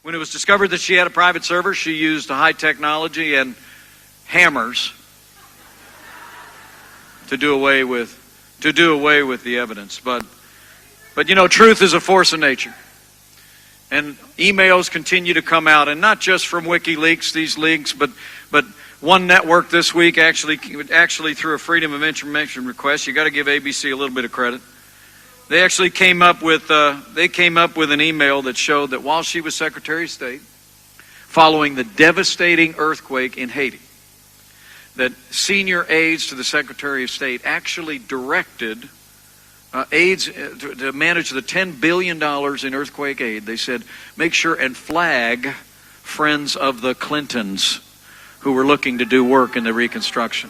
When it was discovered that she had a private server, she used high technology and hammers to do away with the evidence. But you know, truth is a force of nature. And emails continue to come out, and not just from WikiLeaks, these leaks, but one network this week actually through a Freedom of Information request. You got to give ABC a little bit of credit. They actually came up with an email that showed that while she was Secretary of State, following the devastating earthquake in Haiti, that senior aides to the Secretary of State actually directed aides to manage the $10 billion in earthquake aid. They said, make sure and flag friends of the Clintons who were looking to do work in the reconstruction.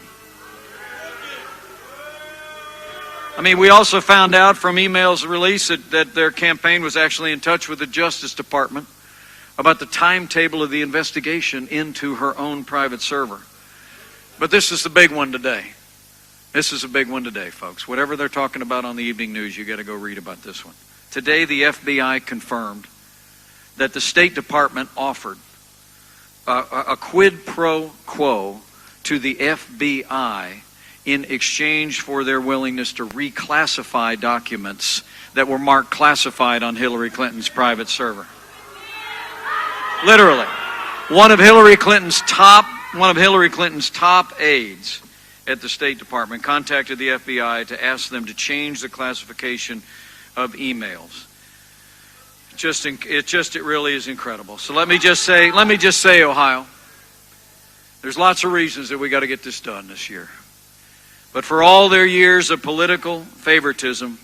I mean, we also found out from emails released that their campaign was actually in touch with the Justice Department about the timetable of the investigation into her own private server. But this is the big one today. This is a big one today, folks. Whatever they're talking about on the evening news, you got to go read about this one. Today, the FBI confirmed that the State Department offered a quid pro quo to the FBI in exchange for their willingness to reclassify documents that were marked classified on Hillary Clinton's private server. Literally, one of Hillary Clinton's top aides at the State Department contacted the FBI to ask them to change the classification of emails. It really is incredible. So let me just say, Ohio, there's lots of reasons that we got to get this done this year. But for all their years of political favoritism,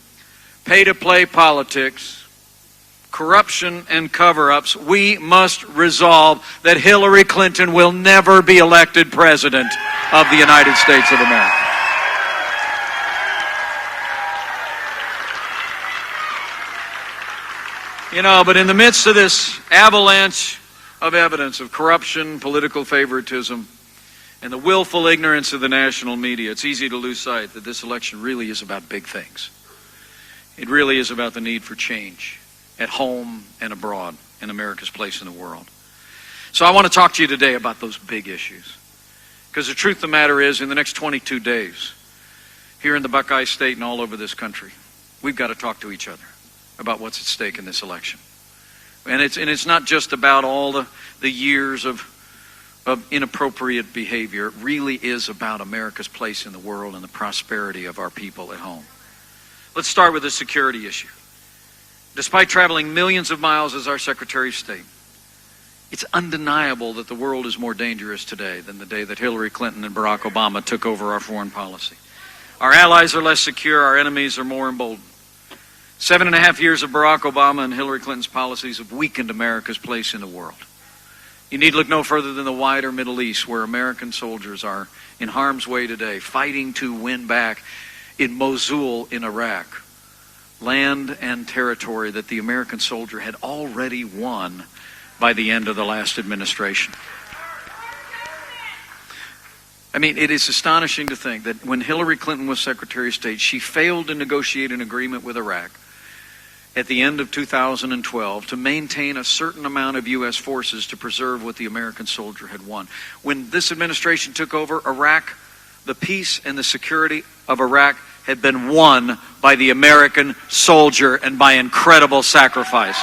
pay-to-play politics, corruption, and cover-ups, we must resolve that Hillary Clinton will never be elected President of the United States of America. You know, but in the midst of this avalanche of evidence of corruption, political favoritism, and the willful ignorance of the national media, it's easy to lose sight that this election really is about big things. It really is about the need for change at home and abroad in America's place in the world. So I want to talk to you today about those big issues. Because the truth of the matter is, in the next 22 days, here in the Buckeye State and all over this country, we've got to talk to each other about what's at stake in this election. And it's not just about all the years of inappropriate behavior. It really is about America's place in the world and the prosperity of our people at home. Let's start with the security issue. Despite traveling millions of miles as our Secretary of State, it's undeniable that the world is more dangerous today than the day that Hillary Clinton and Barack Obama took over our foreign policy. Our allies are less secure, our enemies are more emboldened. 7.5 years of Barack Obama and Hillary Clinton's policies have weakened America's place in the world. You need look no further than the wider Middle East, where American soldiers are in harm's way today, fighting to win back in Mosul in Iraq, land and territory that the American soldier had already won by the end of the last administration. I mean, it is astonishing to think that when Hillary Clinton was Secretary of State, she failed to negotiate an agreement with Iraq at the end of 2012 to maintain a certain amount of U.S. forces to preserve what the American soldier had won. When this administration took over Iraq, the peace and the security of Iraq had been won by the American soldier and by incredible sacrifice.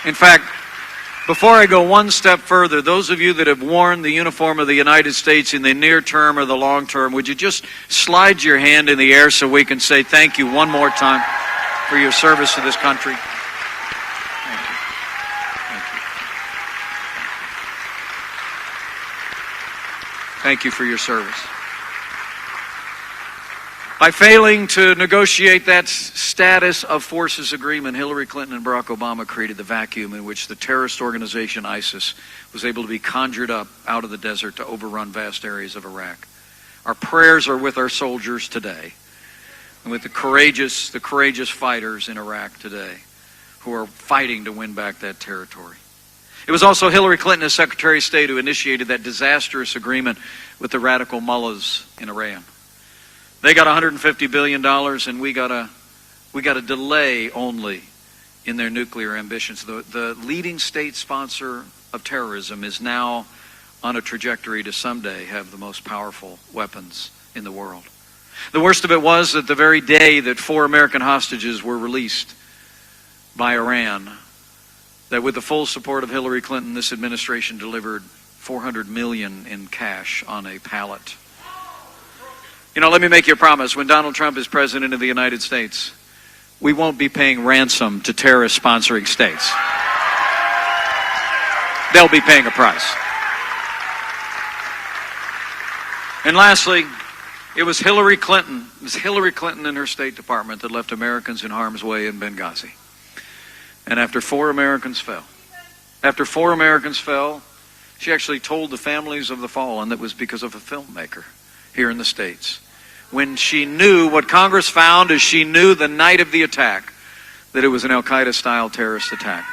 In fact, before I go one step further, those of you that have worn the uniform of the United States in the near term or the long term, would you just slide your hand in the air so we can say thank you one more time for your service to this country? Thank you. Thank you. Thank you for your service. By failing to negotiate that status of forces agreement, Hillary Clinton and Barack Obama created the vacuum in which the terrorist organization ISIS was able to be conjured up out of the desert to overrun vast areas of Iraq. Our prayers are with our soldiers today and with the courageous fighters in Iraq today who are fighting to win back that territory. It was also Hillary Clinton as Secretary of State who initiated that disastrous agreement with the radical mullahs in Iran. They got $150 billion, and we got a delay only in their nuclear ambitions. The leading state sponsor of terrorism is now on a trajectory to someday have the most powerful weapons in the world. The worst of it was that the very day that 4 American hostages were released by Iran, that with the full support of Hillary Clinton, this administration delivered $400 million in cash on a pallet. You know, let me make you a promise. When Donald Trump is president of the United States, we won't be paying ransom to terrorist sponsoring states. They'll be paying a price. And lastly, it was Hillary Clinton and her State Department that left Americans in harm's way in Benghazi. And after 4 Americans fell, she actually told the families of the fallen that it was because of a filmmaker here in the States. When she knew, what Congress found is she knew the night of the attack that it was an Al-Qaeda-style terrorist attack.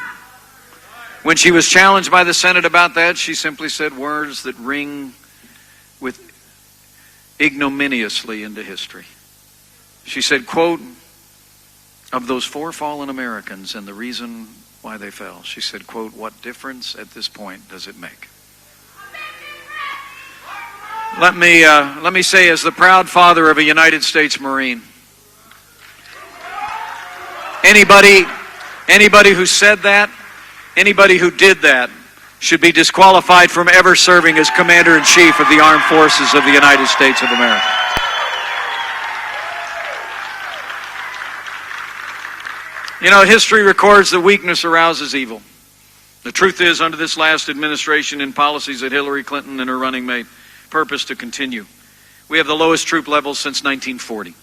When she was challenged by the Senate about that, she simply said words that ring with ignominiously into history. She said, quote, of those 4 fallen Americans and the reason why they fell, she said, quote, what difference at this point does it make? Let me say, as the proud father of a United States Marine, anybody who said that, anybody who did that, should be disqualified from ever serving as Commander-in-Chief of the Armed Forces of the United States of America. You know, history records that weakness arouses evil. The truth is, under this last administration and policies that Hillary Clinton and her running mate purpose to continue, we have the lowest troop levels since 1940.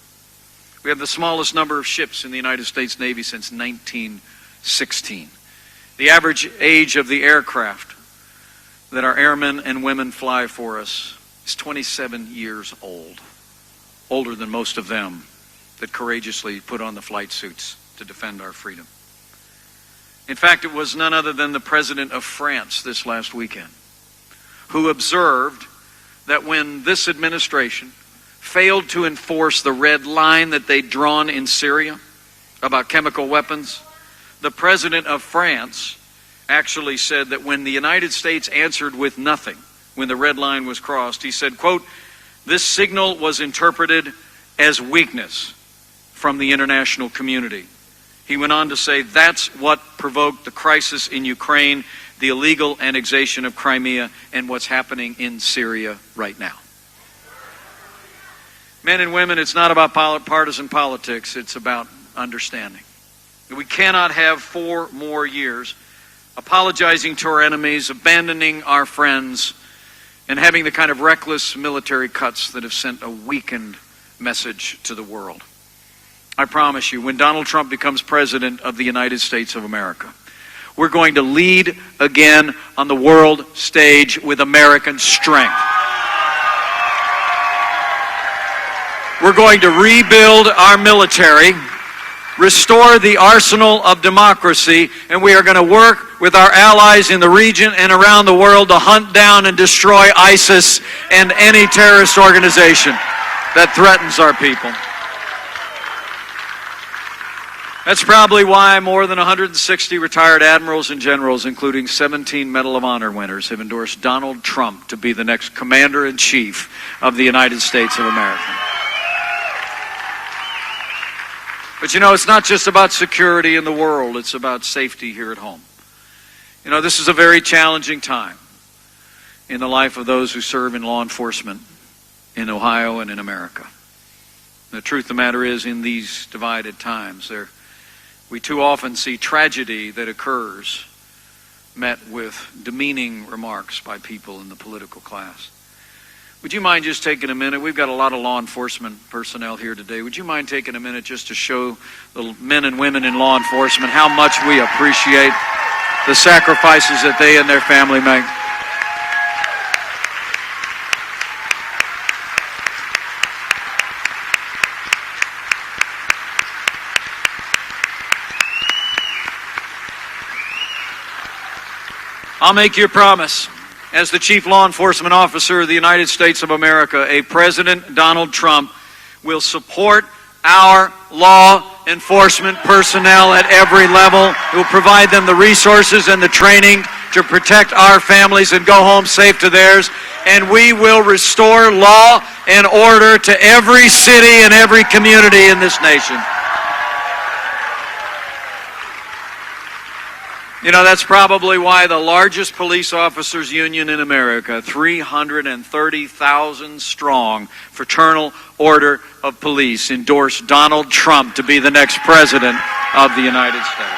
We have the smallest number of ships in the United States Navy since 1916. The average age of the aircraft that our airmen and women fly for us is 27 years old, older than most of them that courageously put on the flight suits to defend our freedom. In fact, it was none other than the President of France this last weekend who observed that when this administration failed to enforce the red line that they'd drawn in Syria about chemical weapons, the President of France actually said that when the United States answered with nothing, when the red line was crossed, he said, quote, this signal was interpreted as weakness from the international community. He went on to say that's what provoked the crisis in Ukraine, the illegal annexation of Crimea, and what's happening in Syria right now. Men and women, it's not about partisan politics, it's about understanding. We cannot have 4 more years apologizing to our enemies, abandoning our friends, and having the kind of reckless military cuts that have sent a weakened message to the world. I promise you, when Donald Trump becomes president of the United States of America, we're going to lead again on the world stage with American strength. We're going to rebuild our military, restore the arsenal of democracy, and we are going to work with our allies in the region and around the world to hunt down and destroy ISIS and any terrorist organization that threatens our people. That's probably why more than 160 retired admirals and generals, including 17 Medal of Honor winners, have endorsed Donald Trump to be the next Commander-in-Chief of the United States of America. But you know, it's not just about security in the world, it's about safety here at home. You know, this is a very challenging time in the life of those who serve in law enforcement in Ohio and in America. The truth of the matter is, in these divided times, we too often see tragedy that occurs met with demeaning remarks by people in the political class. Would you mind just taking a minute? We've got a lot of law enforcement personnel here today. Would you mind taking a minute just to show the men and women in law enforcement how much we appreciate the sacrifices that they and their family make? I'll make you a promise. As the Chief Law Enforcement Officer of the United States of America, President Donald Trump will support our law enforcement personnel at every level. It will provide them the resources and the training to protect our families and go home safe to theirs. And we will restore law and order to every city and every community in this nation. You know, that's probably why the largest police officers union in America, 330,000 strong Fraternal Order of Police, endorsed Donald Trump to be the next president of the United States.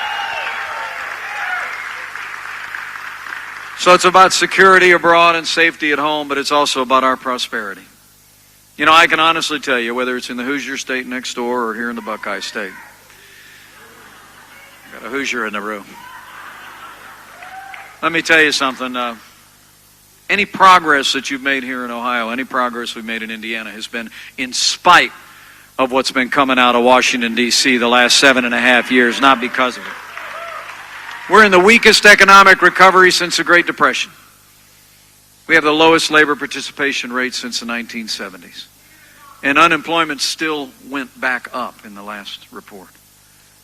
So it's about security abroad and safety at home, but it's also about our prosperity. You know, I can honestly tell you, whether it's in the Hoosier State next door or here in the Buckeye State, got a Hoosier in the room. Let me tell you something. Any progress that you've made here in Ohio, any progress we've made in Indiana has been in spite of what's been coming out of Washington, D.C. the last 7.5 years, not because of it. We're in the weakest economic recovery since the Great Depression. We have the lowest labor participation rate since the 1970s. And unemployment still went back up in the last report.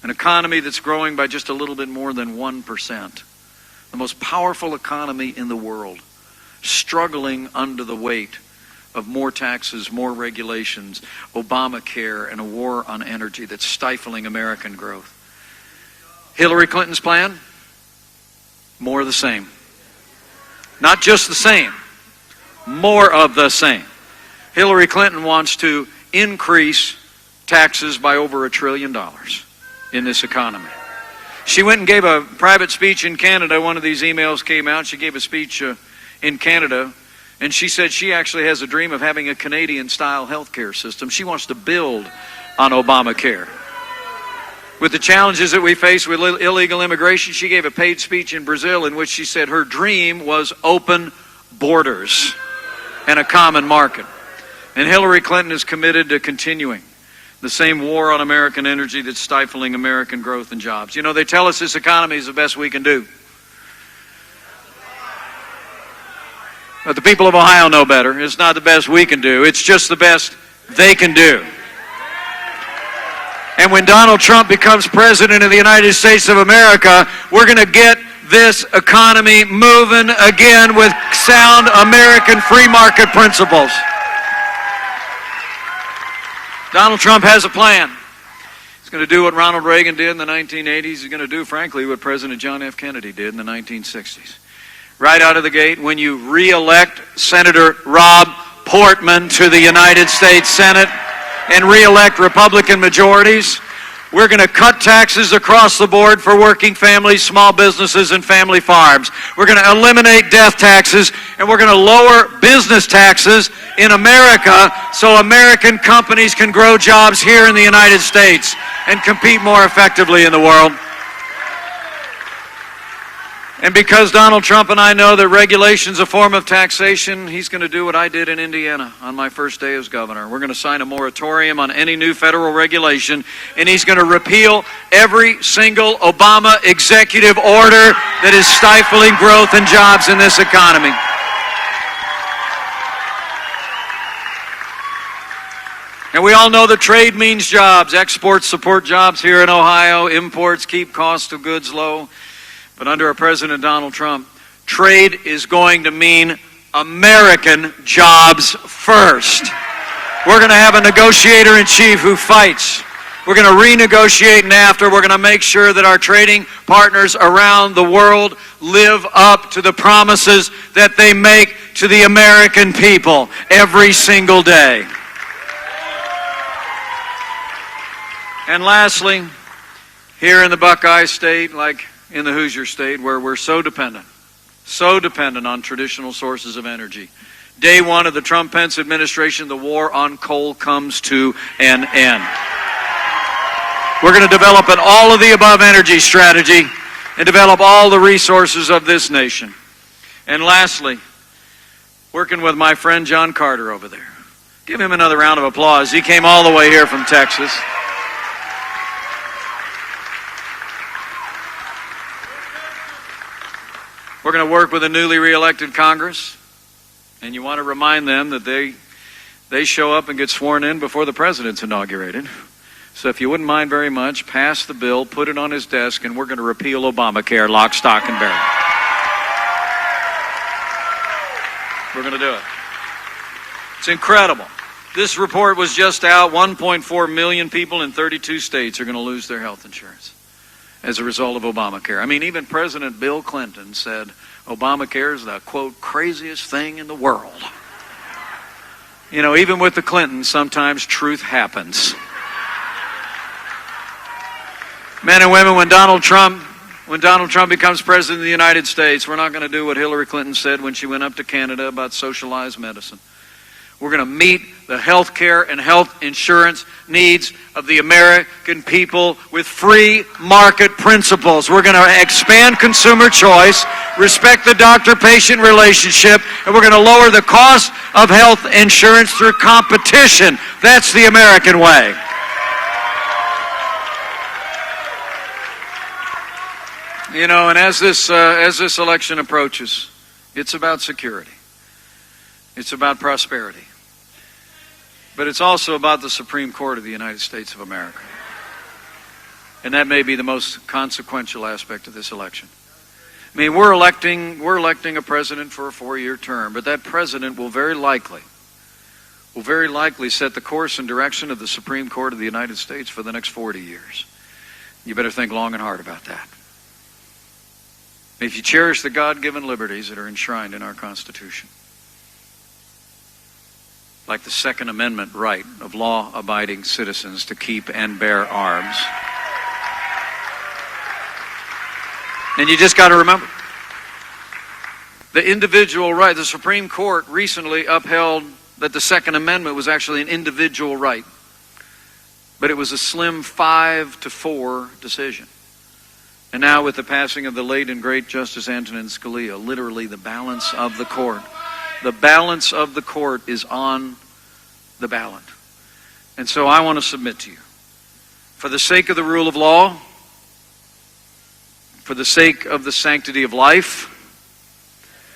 An economy that's growing by just a little bit more than 1%. The most powerful economy in the world, struggling under the weight of more taxes, more regulations, Obamacare, and a war on energy that's stifling American growth. Hillary Clinton's plan? More of the same. Not just the same, more of the same. Hillary Clinton wants to increase taxes by over $1 trillion in this economy. She went and gave a private speech in Canada. One of these emails came out. She gave a speech in Canada, and she said she actually has a dream of having a Canadian-style health care system. She wants to build on Obamacare. With the challenges that we face with illegal immigration, she gave a paid speech in Brazil in which she said her dream was open borders and a common market. And Hillary Clinton is committed to continuing the same war on American energy that's stifling American growth and jobs. You know, they tell us this economy is the best we can do. But the people of Ohio know better. It's not the best we can do. It's just the best they can do. And when Donald Trump becomes president of the United States of America, we're going to get this economy moving again with sound American free market principles. Donald Trump has a plan. He's going to do what Ronald Reagan did in the 1980s. He's going to do, frankly, what President John F. Kennedy did in the 1960s. Right out of the gate, when you re-elect Senator Rob Portman to the United States Senate and re-elect Republican majorities, we're going to cut taxes across the board for working families, small businesses, and family farms. We're going to eliminate death taxes, and we're going to lower business taxes in America so American companies can grow jobs here in the United States and compete more effectively in the world. And because Donald Trump and I know that regulation's a form of taxation, he's going to do what I did in Indiana on my first day as governor. We're going to sign a moratorium on any new federal regulation, and he's going to repeal every single Obama executive order that is stifling growth and jobs in this economy. And we all know that trade means jobs. Exports support jobs here in Ohio. Imports keep cost of goods low. But under President Donald Trump, trade is going to mean American jobs first. We're going to have a negotiator-in-chief who fights. We're going to renegotiate NAFTA. We're going to make sure that our trading partners around the world live up to the promises that they make to the American people every single day. And lastly, here in the Buckeye State, like in the Hoosier State, where we're so dependent on traditional sources of energy. Day one of the Trump-Pence administration, the war on coal comes to an end. We're going to develop an all-of-the-above energy strategy and develop all the resources of this nation. And lastly, working with my friend John Carter over there. Give him another round of applause. He came all the way here from Texas. We're going to work with a newly re-elected Congress, and you want to remind them that they show up and get sworn in before the president's inaugurated. So if you wouldn't mind very much, pass the bill, put it on his desk, and we're going to repeal Obamacare, lock, stock, and barrel. We're going to do it. It's incredible. This report was just out. 1.4 million people in 32 states are going to lose their health insurance as a result of Obamacare. I mean, even President Bill Clinton said Obamacare is the, quote, craziest thing in the world. You know, even with the Clintons, sometimes truth happens. Men and women, when Donald Trump becomes president of the United States, we're not going to do what Hillary Clinton said when she went up to Canada about socialized medicine. We're going to meet the health care and health insurance needs of the American people with free market principles. We're going to expand consumer choice, respect the doctor-patient relationship, and we're going to lower the cost of health insurance through competition. That's the American way. You know, and as this election approaches, it's about security. It's about prosperity. But it's also about the Supreme Court of the United States of America. And that may be the most consequential aspect of this election. I mean, we're electing a president for a 4-year term, but that president will very likely set the course and direction of the Supreme Court of the United States for the next 40 years. You better think long and hard about that. If you cherish the God-given liberties that are enshrined in our Constitution, like the Second Amendment right of law-abiding citizens to keep and bear arms. And you just got to remember, the individual right, the Supreme Court recently upheld that the Second Amendment was actually an individual right. But it was a slim 5-4 decision. And now with the passing of the late and great Justice Antonin Scalia, literally the balance of the court. The balance of the court is on the ballot. And so I want to submit to you, for the sake of the rule of law, for the sake of the sanctity of life,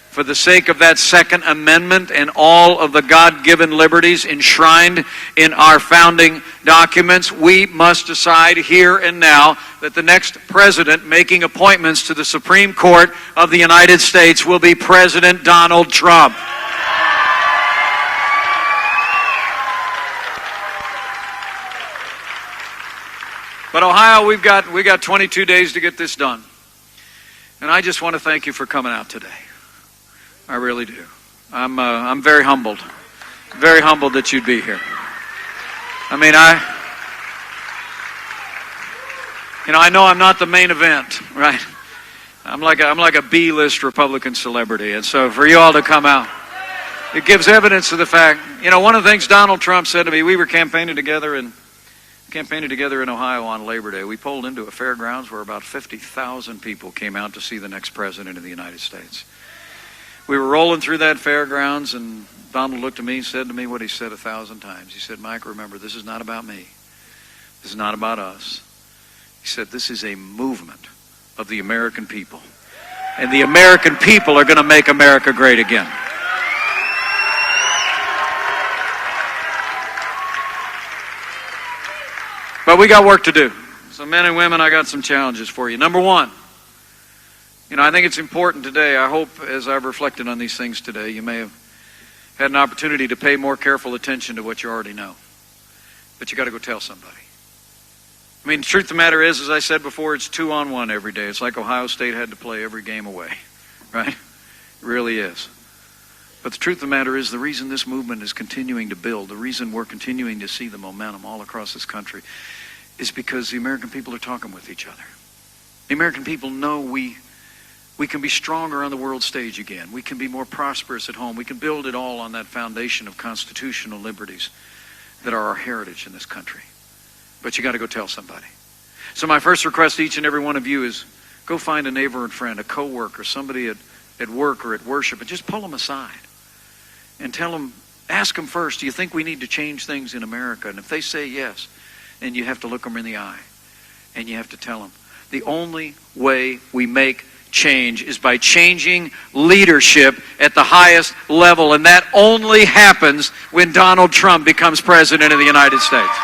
for the sake of that Second Amendment and all of the God-given liberties enshrined in our founding documents, we must decide here and now that the next president making appointments to the Supreme Court of the United States will be President Donald Trump. But Ohio, we've got 22 days to get this done. And I just want to thank you for coming out today. I really do. I'm very humbled that you'd be here. I mean, I know I'm not the main event, right? I'm like a B-list Republican celebrity, and so for you all to come out, it gives evidence of the fact. You know, one of the things Donald Trump said to me, we were campaigning together in Ohio on Labor Day. We pulled into a fairgrounds where about 50,000 people came out to see the next president of the United States. We were rolling through that fairgrounds, and Donald looked at me and said to me what he said 1,000 times. He said, Mike, remember, this is not about me. This is not about us. He said, this is a movement of the American people. And the American people are going to make America great again. But we got work to do. So men and women, I got some challenges for you. Number one, I think it's important today. I hope as I've reflected on these things today, you may have had an opportunity to pay more careful attention to what you already know. But you got to go tell somebody. I mean, the truth of the matter is, as I said before, it's 2-on-1 every day. It's like Ohio State had to play every game away, right? It really is. But the truth of the matter is, the reason this movement is continuing to build, the reason we're continuing to see the momentum all across this country, is because the American people are talking with each other. The American people know we can be stronger on the world stage again. We can be more prosperous at home. We can build it all on that foundation of constitutional liberties that are our heritage in this country. But you got to go tell somebody. So my first request to each and every one of you is go find a neighbor and friend, a coworker, somebody at work or at worship, and just pull them aside and tell them, ask them first, do you think we need to change things in America? And if they say yes, then you have to look them in the eye and you have to tell them, the only way we make change is by changing leadership at the highest level, and that only happens when Donald Trump becomes president of the United States.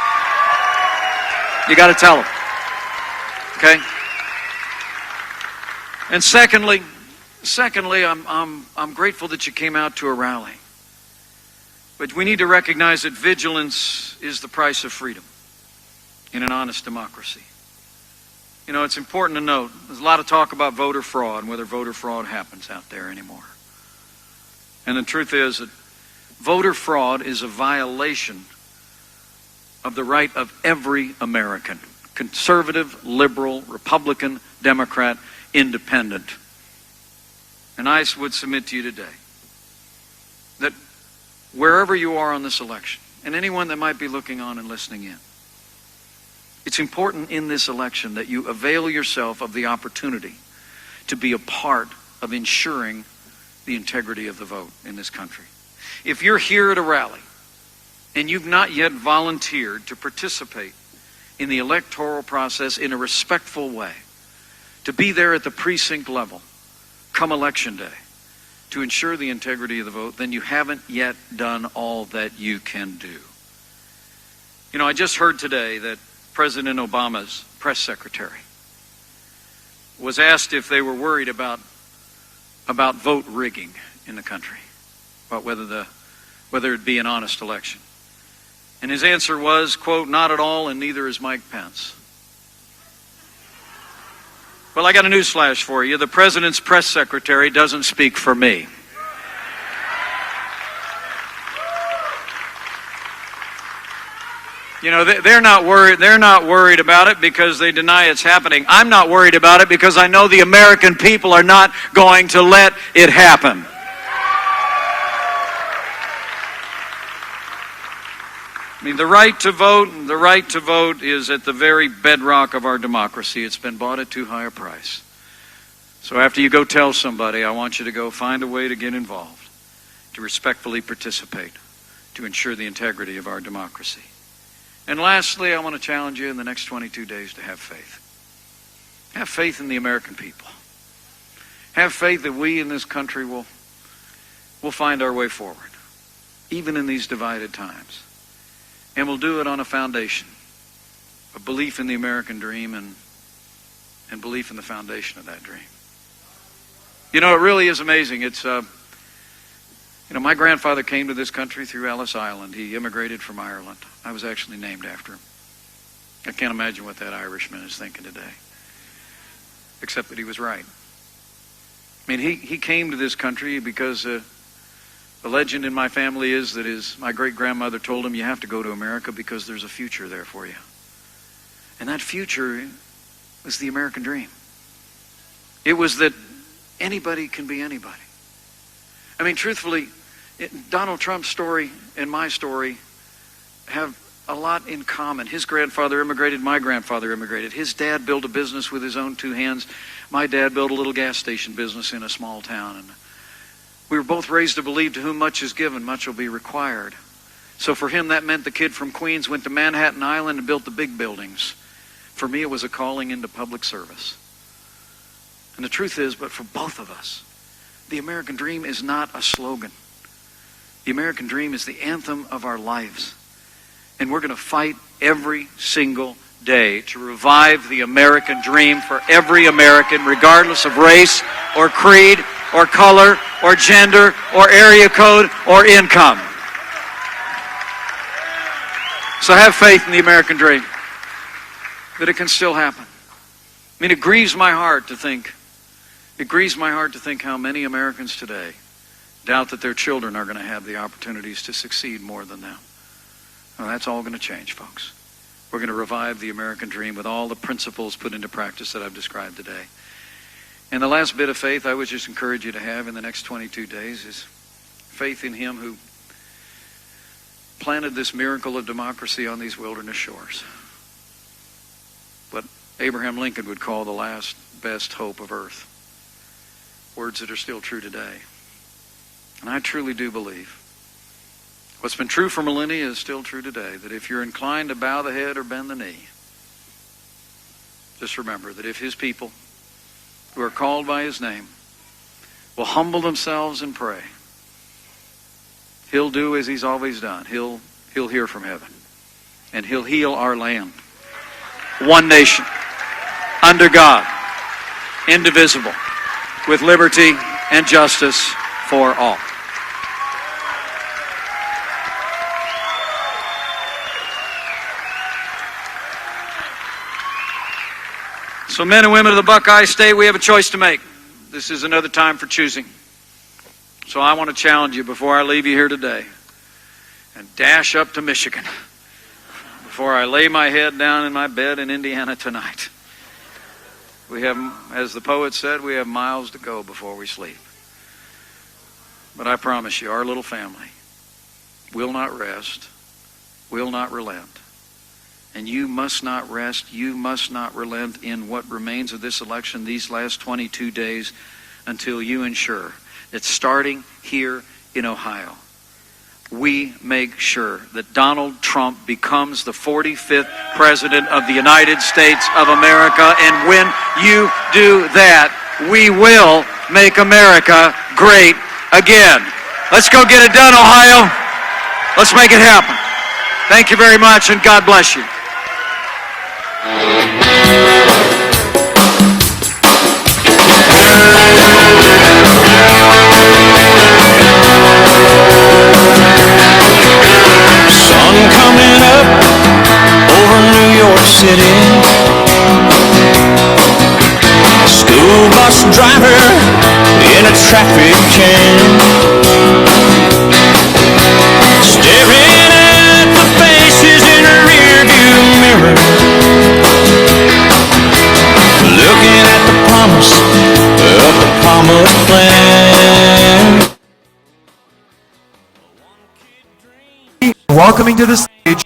You got to tell them. Okay? And secondly, I'm grateful that you came out to a rally. But we need to recognize that vigilance is the price of freedom in an honest democracy. You know, it's important to note, there's a lot of talk about voter fraud and whether voter fraud happens out there anymore. And the truth is that voter fraud is a violation of the right of every American, conservative, liberal, Republican, Democrat, independent. And I would submit to you today that wherever you are on this election, and anyone that might be looking on and listening in, it's important in this election that you avail yourself of the opportunity to be a part of ensuring the integrity of the vote in this country. If you're here at a rally and you've not yet volunteered to participate in the electoral process in a respectful way, to be there at the precinct level come election day to ensure the integrity of the vote, then you haven't yet done all that you can do. You know, I just heard today that President Obama's press secretary was asked if they were worried about vote rigging in the country, about whether it'd be an honest election. And his answer was, quote, "Not at all, and neither is Mike Pence." Well, I got a news flash for you. The president's press secretary doesn't speak for me. You know, they're not worried. They're not worried about it because they deny it's happening. I'm not worried about it because I know the American people are not going to let it happen. I mean, the right to vote is at the very bedrock of our democracy. It's been bought at too high a price. So after you go tell somebody, I want you to go find a way to get involved, to respectfully participate, to ensure the integrity of our democracy. And lastly, I want to challenge you in the next 22 days to have faith. Have faith in the American people. Have faith that we in this country will find our way forward, even in these divided times. And we'll do it on a foundation of belief in the American dream and belief in the foundation of that dream. You know, it really is amazing. It's, my grandfather came to this country through Ellis Island. He immigrated from Ireland. I was actually named after him. I can't imagine what that Irishman is thinking today, except that he was right. I mean, he came to this country because the legend in my family is that my great-grandmother told him, you have to go to America because there's a future there for you. And that future was the American dream. It was that anybody can be anybody. I mean, truthfully, Donald Trump's story and my story have a lot in common. His grandfather immigrated, my grandfather immigrated. His dad built a business with his own two hands. My dad built a little gas station business in a small town. And we were both raised to believe to whom much is given, much will be required. So for him, that meant the kid from Queens went to Manhattan Island and built the big buildings. For me, it was a calling into public service. And the truth is, but for both of us, the American dream is not a slogan. The American dream is the anthem of our lives. And we're going to fight every single day to revive the American dream for every American, regardless of race or creed or color or gender or area code or income. So have faith in the American dream, that it can still happen. I mean, it grieves my heart to think how many Americans today doubt that their children are going to have the opportunities to succeed more than them. Well, that's all going to change, folks. We're going to revive the American dream with all the principles put into practice that I've described today. And the last bit of faith I would just encourage you to have in the next 22 days is faith in Him who planted this miracle of democracy on these wilderness shores. What Abraham Lincoln would call the last best hope of earth. Words that are still true today. And I truly do believe what's been true for millennia is still true today, that if you're inclined to bow the head or bend the knee, just remember that if His people who are called by His name will humble themselves and pray, He'll do as He's always done. He'll hear from heaven, and He'll heal our land. one nation, under God, indivisible, with liberty and justice for all. So men and women of the Buckeye State, we have a choice to make. This is another time for choosing. So I want to challenge you before I leave you here today and dash up to Michigan before I lay my head down in my bed in Indiana tonight. We have, as the poet said, we have miles to go before we sleep. But I promise you, our little family will not rest, will not relent. And you must not rest, you must not relent in what remains of this election, these last 22 days, until you ensure that starting here in Ohio, we make sure that Donald Trump becomes the 45th President of the United States of America. And when you do that, we will make America great again. Let's go get it done, Ohio. Let's make it happen. Thank you very much, and God bless you. Sun coming up over New York City. School bus driver in a traffic jam, staring at the faces in a rearview mirror, looking at the promise of the promised land. Welcoming to the stage